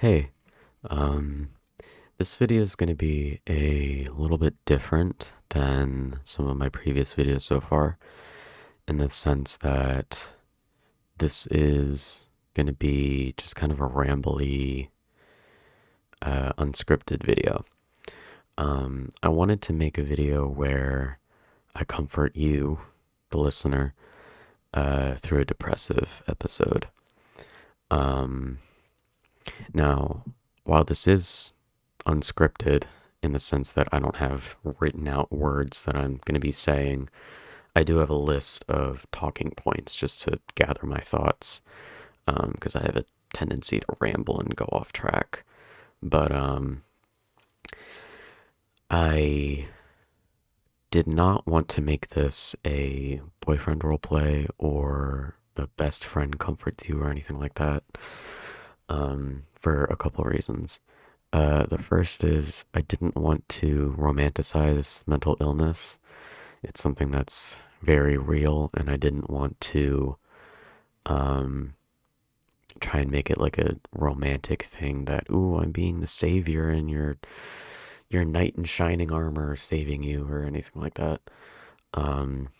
Hey, um, this video is going to be a little bit different than some of my previous videos so far, in the sense that this is going to be just kind of a rambly, unscripted video. I wanted to make a video where I comfort you, the listener, through a depressive episode. Um, Now, while this is unscripted in the sense that I don't have written out words that I'm going to be saying, I do have a list of talking points just to gather my thoughts, because I have a tendency to ramble and go off track. But I did not want to make this a boyfriend roleplay or a best friend comfort you or anything like that, for a couple reasons. The first is I didn't want to romanticize mental illness. It's something that's very real, and I didn't want to um, try and make it like a romantic thing that, ooh, I'm being the savior and your knight in shining armor saving you or anything like that. Um,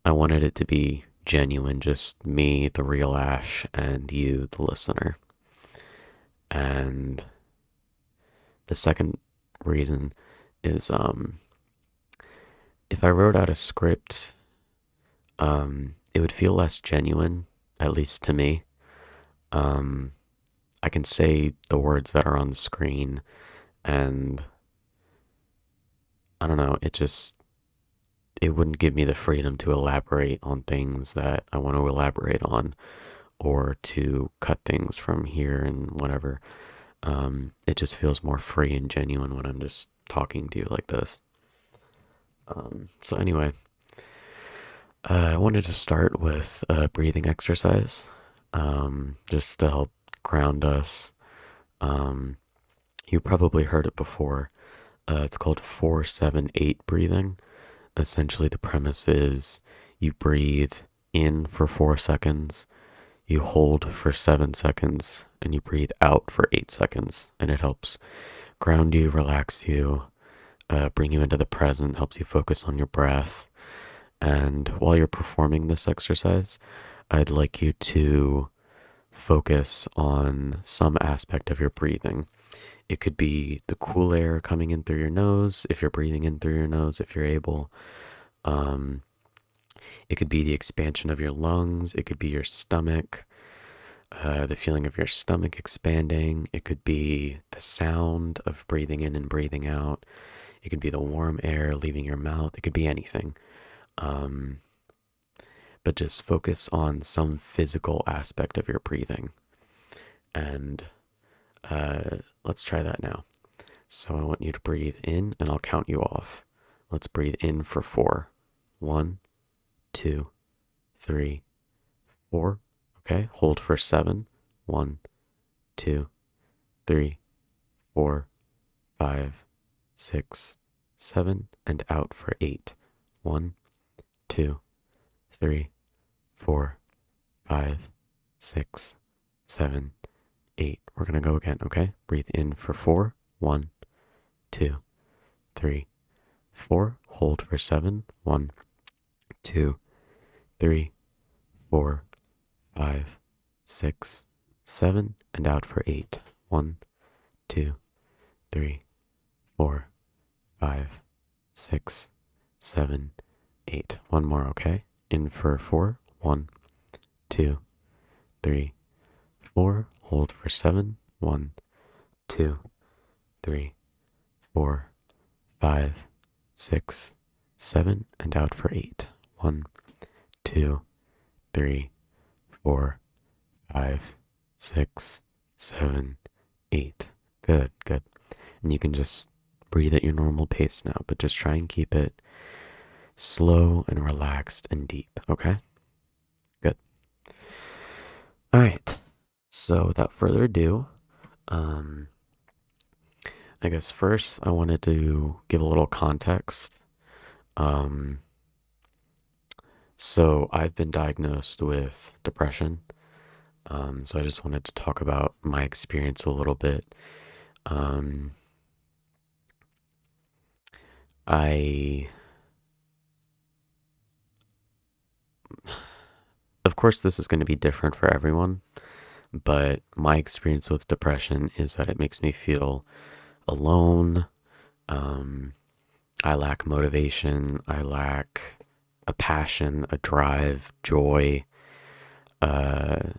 I wanted it to be genuine, just me, the real Ash, and you, the listener. And the second reason is if I wrote out a script, it would feel less genuine, at least to me. Um, I can say the words that are on the screen, and I don't know, it wouldn't give me the freedom to elaborate on things that I want to elaborate on, or to cut things from here and whatever. It just feels more free and genuine when I'm just talking to you like this. So anyway, I wanted to start with a breathing exercise, just to help ground us. Um, you probably heard it before. It's called 4-7-8 breathing. Essentially, the premise is you breathe in for 4 seconds, you hold for 7 seconds, and you breathe out for 8 seconds. And it helps ground you, relax you, bring you into the present, helps you focus on your breath. And while you're performing this exercise, I'd like you to focus on some aspect of your breathing. It could be the cool air coming in through your nose, if you're breathing in through your nose, if you're able. Um, it could be the expansion of your lungs. It could be your stomach, the feeling of your stomach expanding. It could be the sound of breathing in and breathing out. It could be the warm air leaving your mouth. It could be anything. Um, but just focus on some physical aspect of your breathing. And let's try that now. So I want you to breathe in, and I'll count you off. Let's breathe in for 4. 1, 2, 3, 4. Okay, hold for 7. 1, 2, 3, 4, 5, 6, 7, and out for 8. 1, 2, 3, 4, 5, 6, 7, 8. We're gonna go again, okay? Breathe in for 4. 1, 2, 3, 4. Hold for 7. 1, 2, 3, 4, 5, 6, 7, and out for 8. 1, 2, 3, 4, 5, 6, 7, 8. One more, okay? In for 4. 1, 2, 3, 4. Hold for 7. 1, 2, 3, 4, 5, 6, 7, and out for 8. 1, 2, 3, 4, 5, 6, 7, 8. Good, good. And you can just breathe at your normal pace now, but just try and keep it slow and relaxed and deep, okay? Good. All right. So without further ado, I guess first I wanted to give a little context. So I've been diagnosed with depression. So I just wanted to talk about my experience a little bit. Um, I, of course, this is going to be different for everyone, but my experience with depression is that it makes me feel alone. Um, I lack motivation. I lack a passion, a drive, joy. Uh,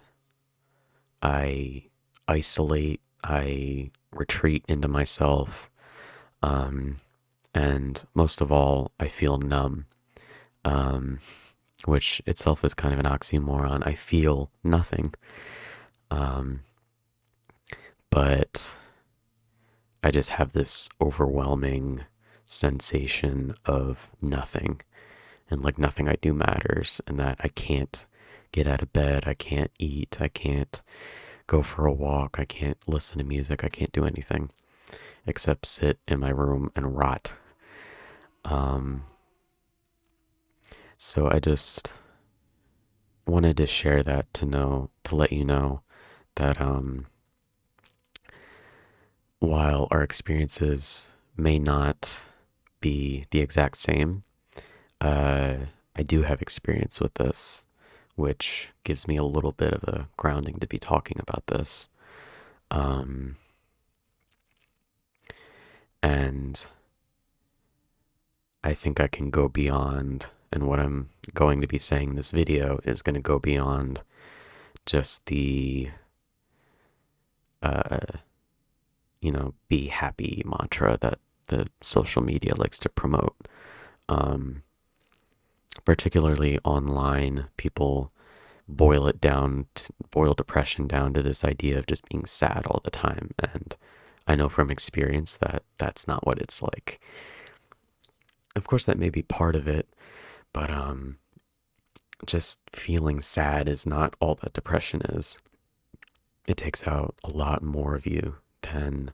I isolate. I retreat into myself. Um, and most of all, I feel numb, um, which itself is kind of an oxymoron. I feel nothing, um, but I just have this overwhelming sensation of nothing, and like nothing I do matters, and that I can't get out of bed, I can't eat, I can't go for a walk, I can't listen to music, I can't do anything except sit in my room and rot. Um, so I just wanted to share that to let you know that while our experiences may not be the exact same, uh, I do have experience with this, which gives me a little bit of a grounding to be talking about this. Um, and I think I can go beyond, and what I'm going to be saying in this video is going to go beyond just the, uh, be happy mantra that the social media likes to promote. Um, Particularly online, people boil depression down to this idea of just being sad all the time. And I know from experience that that's not what it's like. Of course, that may be part of it, but just feeling sad is not all that depression is. It takes out a lot more of you than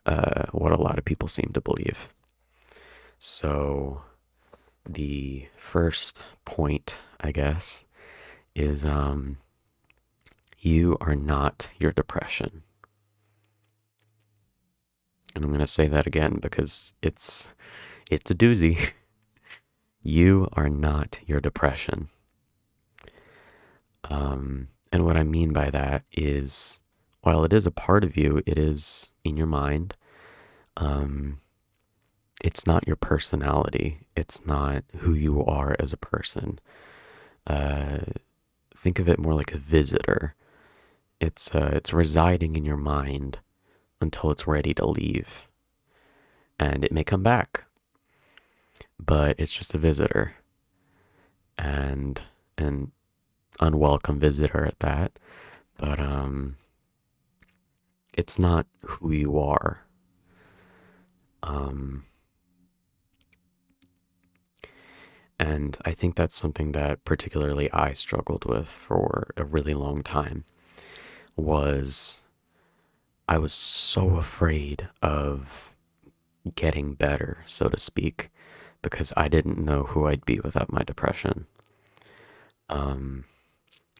what a lot of people seem to believe. So, the first point, I guess, is you are not your depression. And I'm going to say that again because it's a doozy. You are not your depression. And what I mean by that is, while it is a part of you, it is in your mind. It's not your personality. It's not who you are as a person. Think of it more like a visitor. It's residing in your mind until it's ready to leave, and it may come back, but it's just a visitor, and an unwelcome visitor at that. But it's not who you are. And I think that's something that particularly I struggled with for a really long time. Was I was so afraid of getting better, so to speak, because I didn't know who I'd be without my depression. And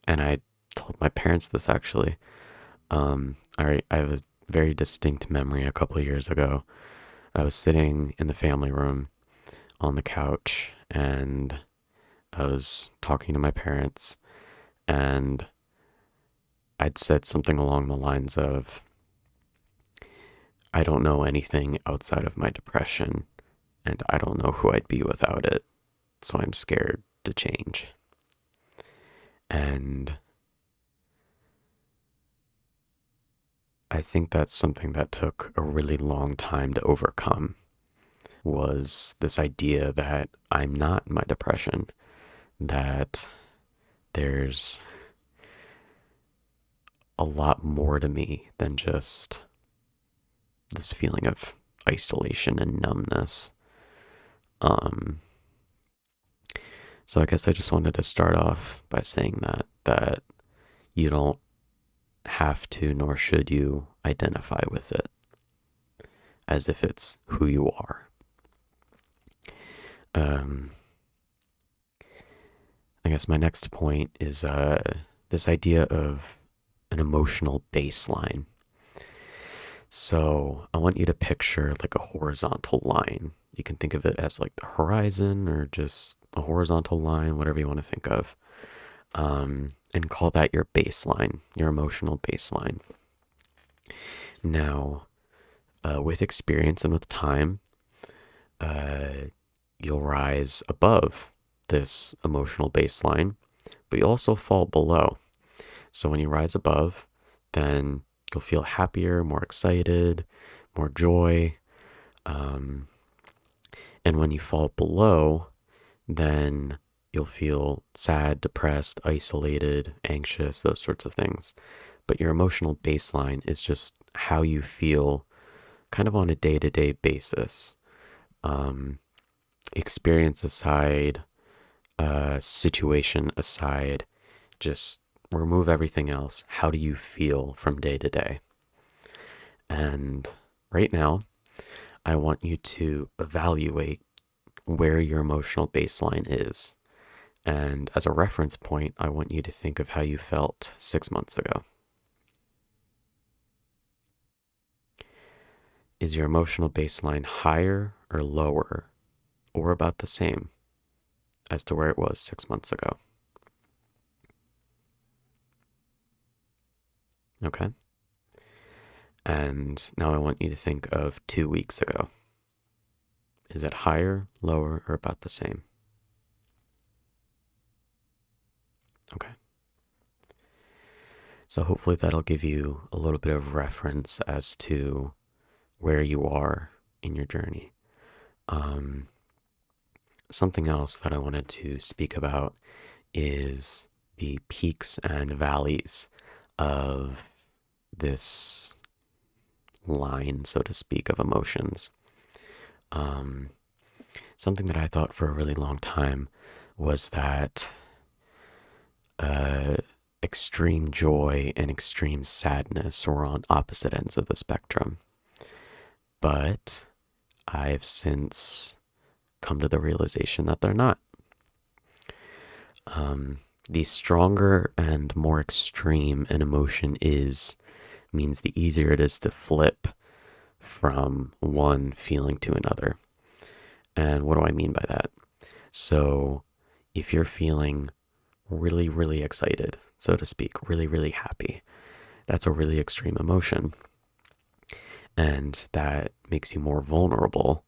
I told my parents this actually. I have a very distinct memory a couple of years ago. I was sitting in the family room on the couch, and I was talking to my parents, and I'd said something along the lines of, I don't know anything outside of my depression, and I don't know who I'd be without it, so I'm scared to change. And I think that's something that took a really long time to overcome, was this idea that I'm not my depression, that there's a lot more to me than just this feeling of isolation and numbness. So I guess I just wanted to start off by saying that you don't have to, nor should you, identify with it as if it's who you are. I guess my next point is this idea of an emotional baseline. So I want you to picture like a horizontal line. You can think of it as like the horizon or just a horizontal line, whatever you want to think of. And call that your baseline, your emotional baseline. Now, with experience and with time, uh, you'll rise above this emotional baseline, but you also fall below. So when you rise above, then you'll feel happier, more excited, more joy. Um, and when you fall below, then you'll feel sad, depressed, isolated, anxious, those sorts of things. But your emotional baseline is just how you feel kind of on a day-to-day basis. Um, Experience aside, situation aside, just remove everything else. How do you feel from day to day? And right now, I want you to evaluate where your emotional baseline is. And as a reference point, I want you to think of how you felt 6 months ago. Is your emotional baseline higher or lower or about the same as to where it was 6 months ago? Okay. And now I want you to think of 2 weeks ago. Is it higher, lower, or about the same? Okay. So hopefully that'll give you a little bit of reference as to where you are in your journey. Something else that I wanted to speak about is the peaks and valleys of this line, so to speak, of emotions. Something that I thought for a really long time was that uh, extreme joy and extreme sadness were on opposite ends of the spectrum. But I've since come to the realization that they're not. The stronger and more extreme an emotion is, means the easier it is to flip from one feeling to another. And what do I mean by that? So if you're feeling really, really excited, so to speak, really, really happy, that's a really extreme emotion. And that makes you more vulnerable.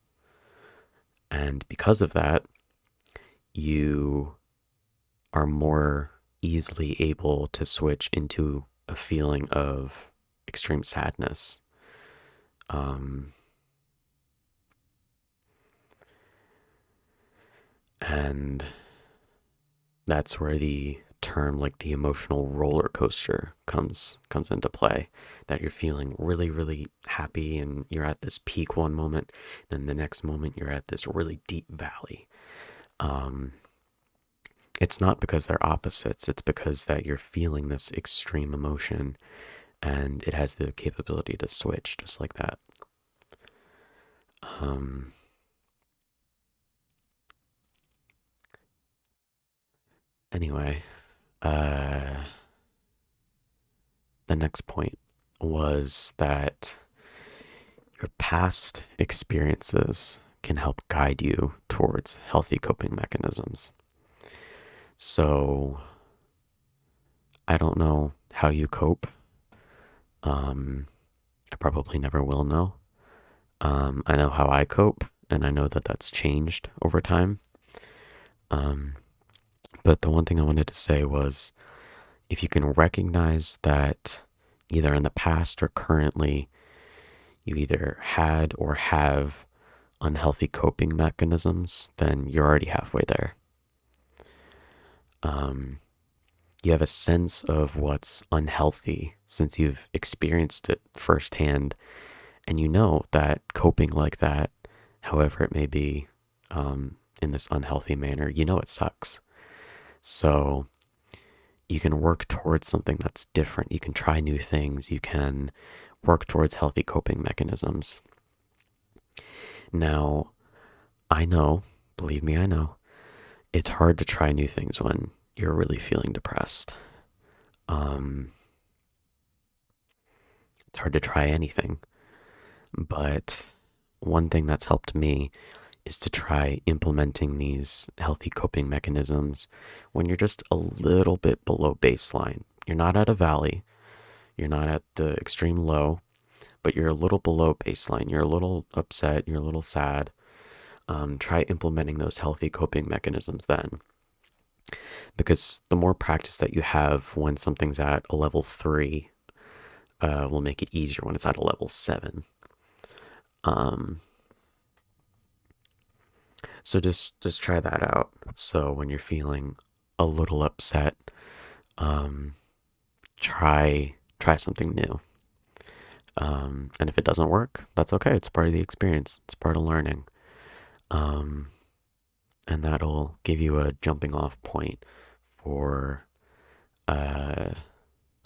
And because of that, you are more easily able to switch into a feeling of extreme sadness. And that's where the term like the emotional roller coaster comes into play, that you're feeling really, really happy and you're at this peak one moment, then the next moment you're at this really deep valley. It's not because they're opposites, it's because that you're feeling this extreme emotion and it has the capability to switch just like that. Anyway, the next point was that your past experiences can help guide you towards healthy coping mechanisms. So, I don't know how you cope. I probably never will know. I know how I cope, and I know that that's changed over time. But the one thing I wanted to say was if you can recognize that either in the past or currently you either had or have unhealthy coping mechanisms, then you're already halfway there. You have a sense of what's unhealthy since you've experienced it firsthand, and you know that coping like that, however it may be, in this unhealthy manner, you know it sucks. So you can work towards something that's different. You can try new things. You can work towards healthy coping mechanisms. Now, I know, believe me, I know, it's hard to try new things when you're really feeling depressed. It's hard to try anything. But one thing that's helped me is to try implementing these healthy coping mechanisms when you're just a little bit below baseline. You're not at a valley, you're not at the extreme low, but you're a little below baseline. You're a little upset, you're a little sad. Try implementing those healthy coping mechanisms then. Because the more practice that you have when something's at a level 3 will make it easier when it's at a level 7. So just try that out. So when you're feeling a little upset, try something new. And if it doesn't work, that's okay. It's part of the experience. It's part of learning. And that'll give you a jumping off point for a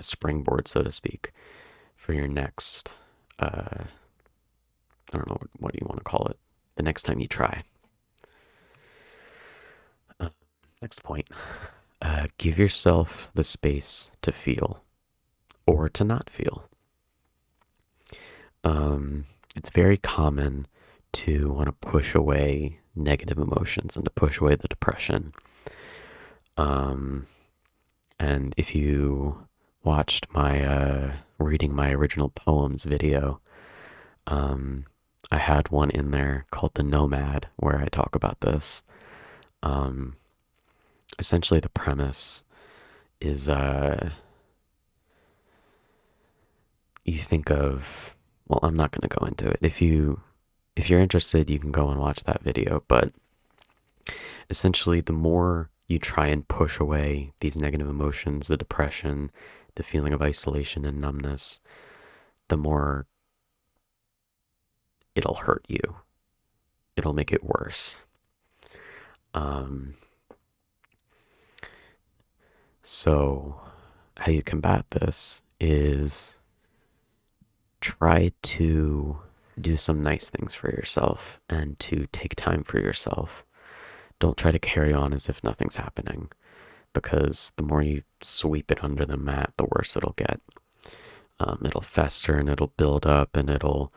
springboard, so to speak, for your next, I don't know, what do you want to call it? The next time you try. Next point, give yourself the space to feel or to not feel. It's very common to want to push away negative emotions and to push away the depression. And if you watched my reading my original poems video, I had one in there called The Nomad where I talk about this. Essentially the premise is you think of, well, I'm not going to go into it. If you're interested, you can go and watch that video, but essentially the more you try and push away these negative emotions, the depression, the feeling of isolation and numbness, the more it'll hurt you. It'll make it worse. So how you combat this is try to do some nice things for yourself and to take time for yourself. Don't try to carry on as if nothing's happening, because the more you sweep it under the mat, the worse it'll get. It'll fester and it'll build up and it'll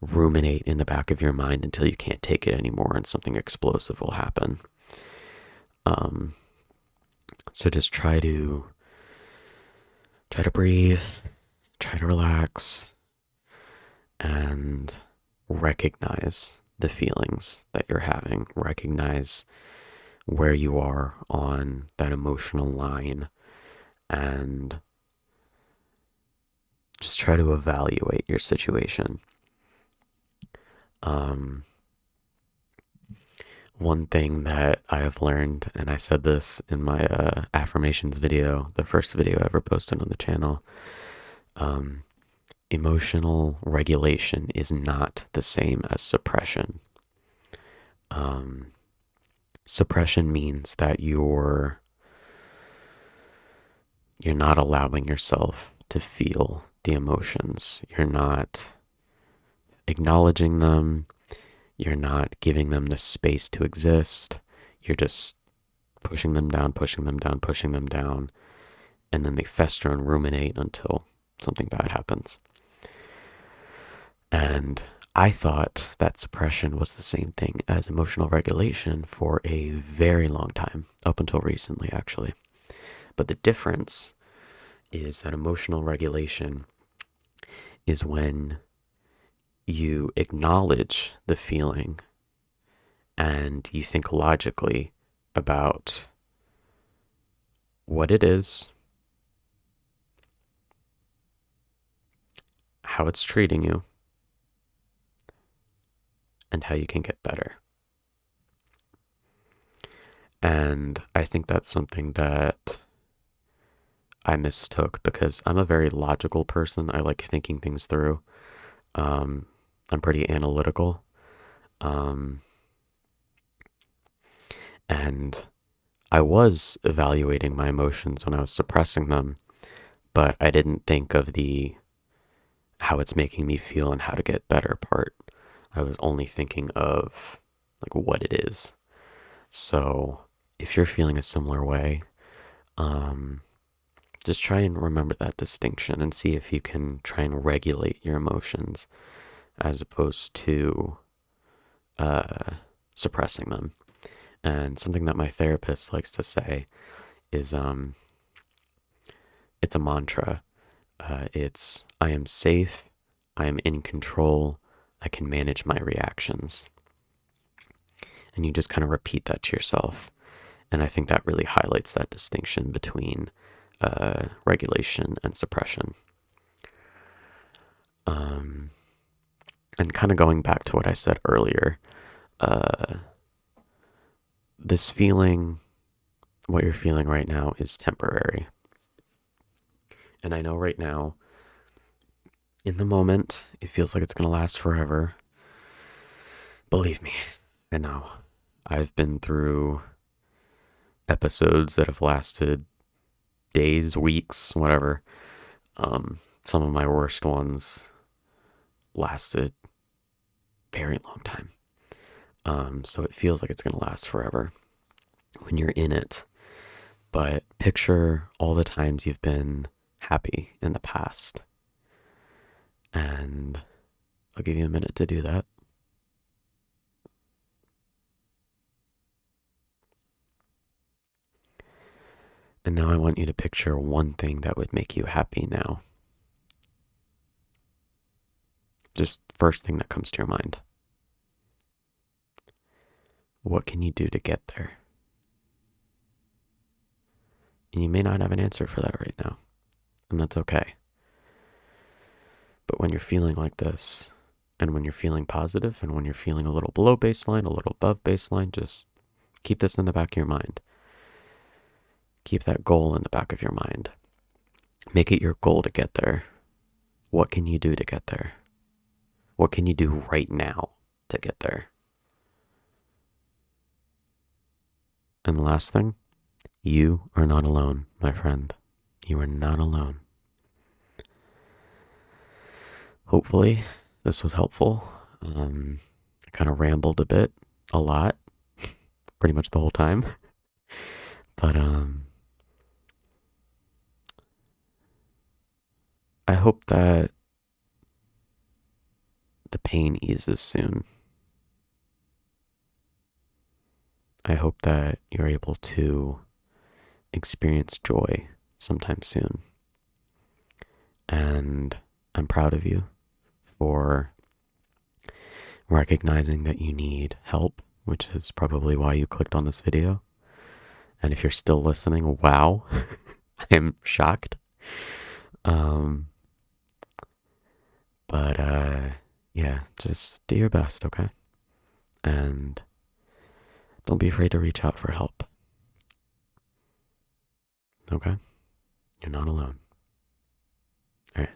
ruminate in the back of your mind until you can't take it anymore and something explosive will happen. So just try to breathe, try to relax, and recognize the feelings that you're having. Recognize where you are on that emotional line and just try to evaluate your situation. One thing that I have learned, and I said this in my affirmations video, the first video I ever posted on the channel, emotional regulation is not the same as suppression. Suppression means that you're not allowing yourself to feel the emotions. You're not acknowledging them. You're not giving them the space to exist. You're just pushing them down, pushing them down, pushing them down. And then they fester and ruminate until something bad happens. And I thought that suppression was the same thing as emotional regulation for a very long time, up until recently, actually. But the difference is that emotional regulation is when you acknowledge the feeling and you think logically about what it is, how it's treating you, and how you can get better. And I think that's something that I mistook because I'm a very logical person. I like thinking things through. I'm pretty analytical. And I was evaluating my emotions when I was suppressing them, but I didn't think of the how it's making me feel and how to get better part. I was only thinking of like what it is. So if you're feeling a similar way, Just try and remember that distinction and see if you can try and regulate your emotions as opposed to suppressing them. And something that my therapist likes to say is it's a mantra. It's I am safe, I am in control, I can manage my reactions. And you just kind of repeat that to yourself. And I think that really highlights that distinction between regulation and suppression. And kind of going back to what I said earlier, this feeling, what you're feeling right now, is temporary. And I know right now, in the moment, it feels like it's going to last forever. Believe me, I know. I've been through episodes that have lasted days, weeks, whatever. Some of my worst ones lasted a very long time. So it feels like it's going to last forever when you're in it. But picture all the times you've been happy in the past. And I'll give you a minute to do that. And now I want you to picture one thing that would make you happy now. Just first thing that comes to your mind. What can you do to get there? And you may not have an answer for that right now, and that's okay. But when you're feeling like this, and when you're feeling positive, and when you're feeling a little below baseline, a little above baseline, just keep this in the back of your mind. Keep that goal in the back of your mind. Make it your goal to get there. What can you do to get there? What can you do right now to get there? And the last thing, you are not alone, my friend. You are not alone. Hopefully, this was helpful. I kind of rambled a lot, pretty much the whole time. But I hope that the pain eases soon. I hope that you're able to experience joy sometime soon. And I'm proud of you for recognizing that you need help, which is probably why you clicked on this video. And if you're still listening, wow, I am shocked. But yeah, just do your best, okay? And don't be afraid to reach out for help. Okay? You're not alone. All right.